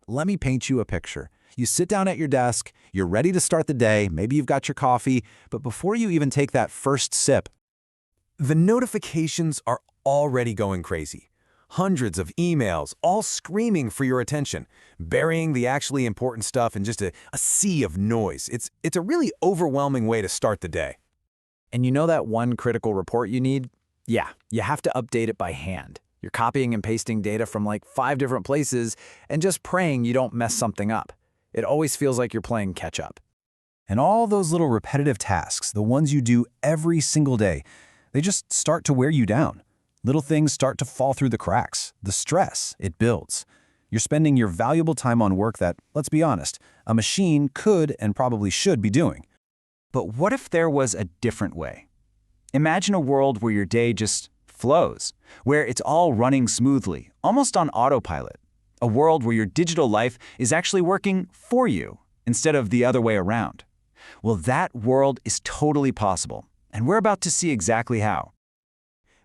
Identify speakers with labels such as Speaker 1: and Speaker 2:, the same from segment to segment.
Speaker 1: let me paint you a picture. You sit down at your desk, you're ready to start the day, maybe you've got your coffee, but before you even take that first sip,
Speaker 2: the notifications are already going crazy. Hundreds of emails, all screaming for your attention, burying the actually important stuff in just a sea of noise. It's a really overwhelming way to start the day.
Speaker 3: And you know that one critical report you need? Yeah, you have to update it by hand. You're copying and pasting data from like 5 different places and just praying you don't mess something up. It always feels like you're playing catch up.
Speaker 1: and all those little repetitive tasks, the ones you do every single day, they just start to wear you down. Little things start to fall through the cracks. The stress, it builds. You're spending your valuable time on work that, let's be honest, a machine could and probably should be doing.
Speaker 4: But what if there was a different way? Imagine a world where your day just flows, where it's all running smoothly, almost on autopilot. A world where your digital life is actually working for you instead of the other way around. Well, that world is totally possible, and we're about to see exactly how.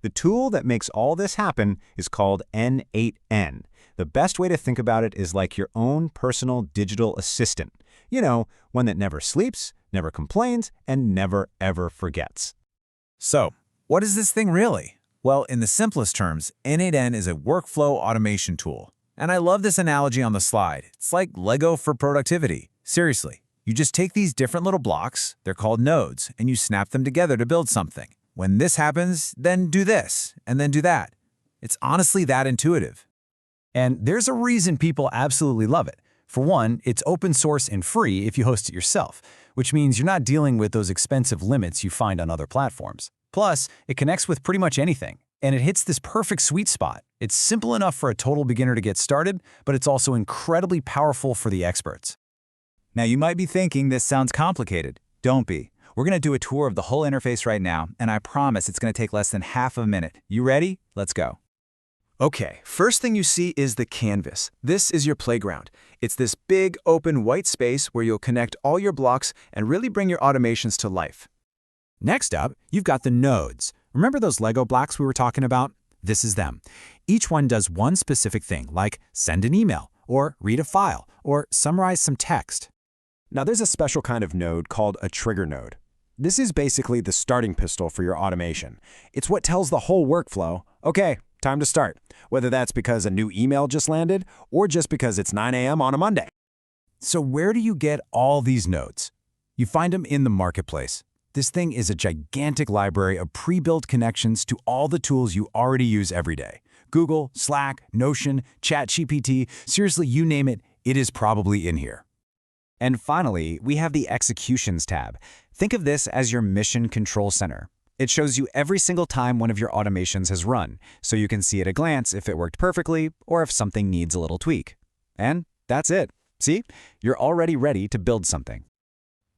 Speaker 5: The tool that makes all this happen is called n8n. The best way to think about it is like your own personal digital assistant. You know, one that never sleeps, never complains, and never ever forgets.
Speaker 2: So, what is this thing really? Well, in the simplest terms, n8n is a workflow automation tool. And I love this analogy on the slide. It's like Lego for productivity. Seriously, you just take these different little blocks, they're called nodes, and you snap them together to build something. When this happens, then do this, and then do that. It's honestly that intuitive.
Speaker 6: And there's a reason people absolutely love it. For one, it's open source and free if you host it yourself, which means you're not dealing with those expensive limits you find on other platforms. Plus, it connects with pretty much anything, and it hits this perfect sweet spot. It's simple enough for a total beginner to get started, but it's also incredibly powerful for the experts.
Speaker 4: Now, you might be thinking this sounds complicated. Don't be. We're going to do a tour of the whole interface right now, and I promise it's going to take less than half a minute. You ready? Let's go.
Speaker 2: Okay, first thing you see is the canvas. This is your playground. It's this big, open, white space where you'll connect all your blocks and really bring your automations to life. Next up, you've got the nodes. Remember those Lego blocks we were talking about? This is them. Each one does one specific thing, like send an email, or read a file, or summarize some text.
Speaker 5: Now, there's a special kind of node called a trigger node. This is basically the starting pistol for your automation. It's what tells the whole workflow, okay, time to start, whether that's because a new email just landed or just because it's 9 a.m. on a Monday.
Speaker 2: So where do you get all these nodes? You find them in the marketplace. This thing is a gigantic library of pre-built connections to all the tools you already use every day. Google, Slack, Notion, ChatGPT, seriously, you name it, it is probably in here.
Speaker 4: And finally, we have the Executions tab. Think of this as your mission control center. It shows you every single time one of your automations has run, so you can see at a glance if it worked perfectly or if something needs a little tweak. And that's it. See? You're already ready to build something.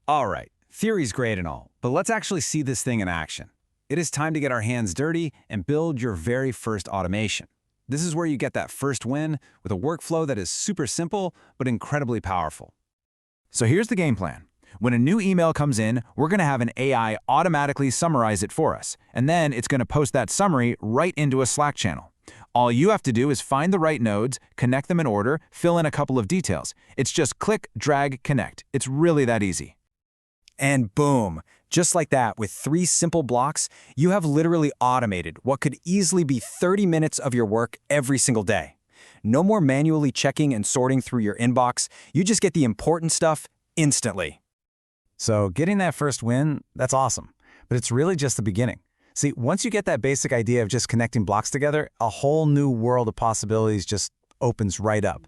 Speaker 2: All right, theory's great and all, but let's actually see this thing in action. It is time to get our hands dirty and build your very first automation. This is where you get that first win with a workflow that is super simple but incredibly powerful. So here's the game plan. When a new email comes in, we're going to have an AI automatically summarize it for us, and then it's going to post that summary right into a Slack channel. All you have to do is find the right nodes, connect them in order, fill in a couple of details. It's just click, drag, connect. It's really that easy. And boom, just like that, with 3 simple blocks, you have literally automated what could easily be 30 minutes of your work every single day. No more manually checking and sorting through your inbox. You just get the important stuff instantly.
Speaker 6: So getting that first win, that's awesome. But it's really just the beginning. See, once you get that basic idea of just connecting blocks together, a whole new world of possibilities just opens right up.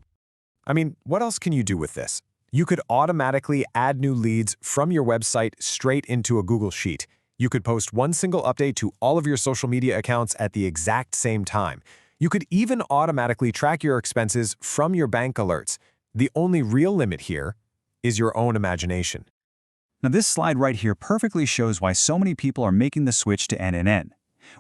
Speaker 2: I mean, what else can you do with this? You could automatically add new leads from your website straight into a Google Sheet. You could post one single update to all of your social media accounts at the exact same time. You could even automatically track your expenses from your bank alerts. The only real limit here is your own imagination.
Speaker 4: Now, this slide right here perfectly shows why so many people are making the switch to n8n.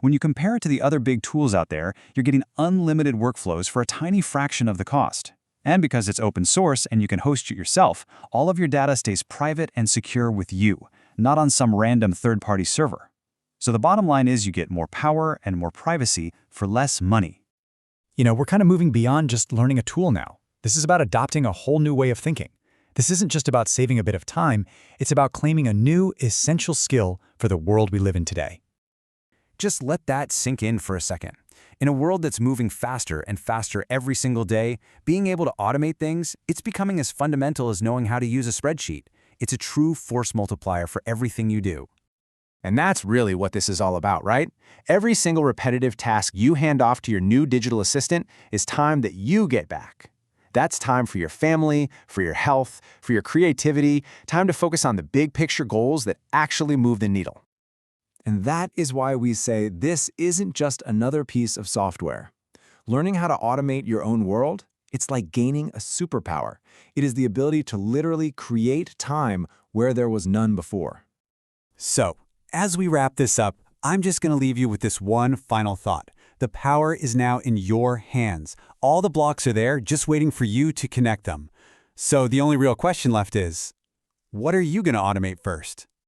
Speaker 4: When you compare it to the other big tools out there, you're getting unlimited workflows for a tiny fraction of the cost. And because it's open source and you can host it yourself, all of your data stays private and secure with you, not on some random third-party server. So the bottom line is you get more power and more privacy for less money.
Speaker 6: You know, we're kind of moving beyond just learning a tool now. This is about adopting a whole new way of thinking. This isn't just about saving a bit of time, it's about claiming a new, essential skill for the world we live in today.
Speaker 2: Just let that sink in for a second. In a world that's moving faster and faster every single day, being able to automate things, it's becoming as fundamental as knowing how to use a spreadsheet. It's a true force multiplier for everything you do.
Speaker 3: And that's really what this is all about, right? Every single repetitive task you hand off to your new digital assistant is time that you get back. That's time for your family, for your health, for your creativity, time to focus on the big picture goals that actually move the needle.
Speaker 5: And that is why we say this isn't just another piece of software. Learning how to automate your own world, it's like gaining a superpower. It is the ability to literally create time where there was none before.
Speaker 4: So, as we wrap this up, I'm just going to leave you with this one final thought. The power is now in your hands. All the blocks are there, just waiting for you to connect them. So the only real question left is, what are you going to automate first?